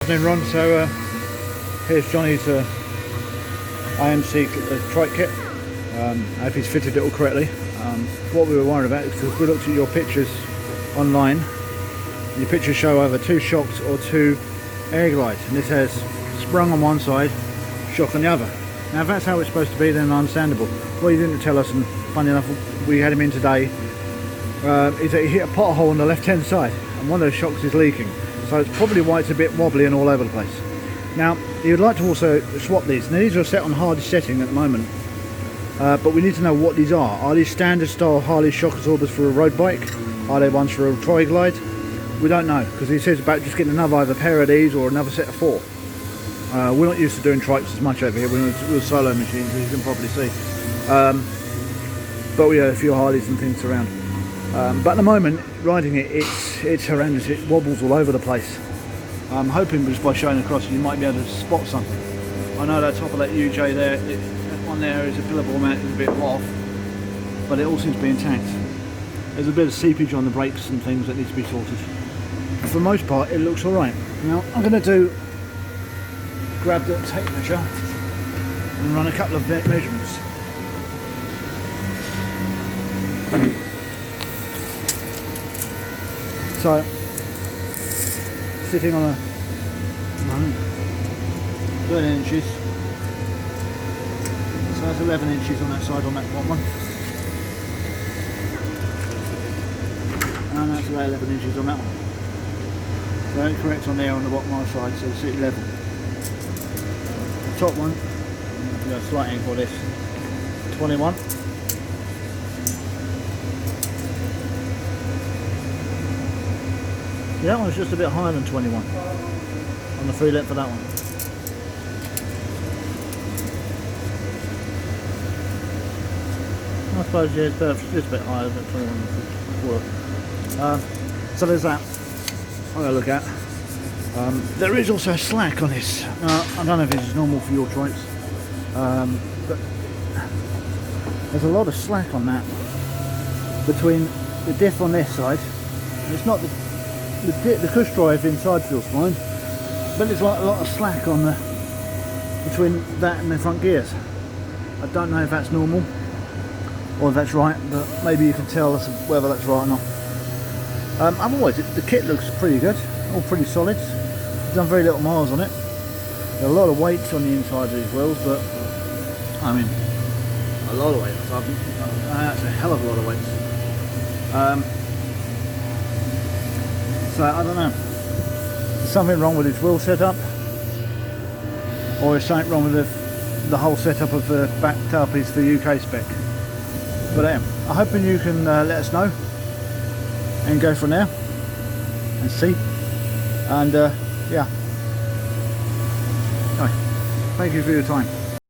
afternoon, Ron. So here's Johnny's IMC Trike kit. I hope he's fitted it all correctly. What we were worried about is because we looked at your pictures online. Your pictures show either 2 shocks or 2 air glides, and this has sprung on one side, shock on the other. Now if that's how it's supposed to be, then understandable. What he didn't tell us, and funny enough we had him in today, is that he hit a pothole on the left hand side and one of those shocks is leaking, so it's probably why it's a bit wobbly and all over the place. Now he would like to also swap these. Now these are set on hardest setting at the moment, but we need to know what these are. Are these standard style Harley shock absorbers for a road bike? Are they ones for a tri-glide? We don't know, because he says about just getting another either pair of these or another set of 4. We're not used to doing trikes as much over here. We're solo machines, as you can probably see. But we have a few Harleys and things around. But at the moment, riding it, it's horrendous. It wobbles all over the place. I'm hoping just by showing across you might be able to spot something. I know that top of that UJ there, that one there is a billable amount, is a bit off, but it all seems to be intact. There's a bit of seepage on the brakes and things that need to be sorted. For the most part, it looks alright. Now I'm going to grab the tape measure and run a couple of measurements. So, sitting on a 13 inches, so that's 11 inches on that side on that one, and that's about 11 inches on that one. So it's correct on there on the bottom side, so it's at level. The top one, we got a slight angle this, 21. Yeah, that one's just a bit higher than 21 on the free length for that one. I suppose yeah, it's just a bit higher than 21. So there's that. I'm going to look at. There is also slack on this. I don't know if this is normal for your trikes, but there's a lot of slack on that between the diff on this side. It's not the cush drive inside feels fine, but there's like a lot of slack on the between that and the front gears. I don't know if that's normal or if that's right, but maybe you can tell us whether that's right or not. Otherwise, the kit looks pretty good, all pretty solid. I've done very little miles on it. There are a lot of weights on the inside of these wheels, but I mean, a lot of weights. That's a hell of a lot of weights. So I don't know. There's something wrong with his wheel setup, or is something wrong with the whole setup of the back tailpiece for UK spec. But I'm hoping you can let us know and go from there and see. And yeah. Anyway, thank you for your time.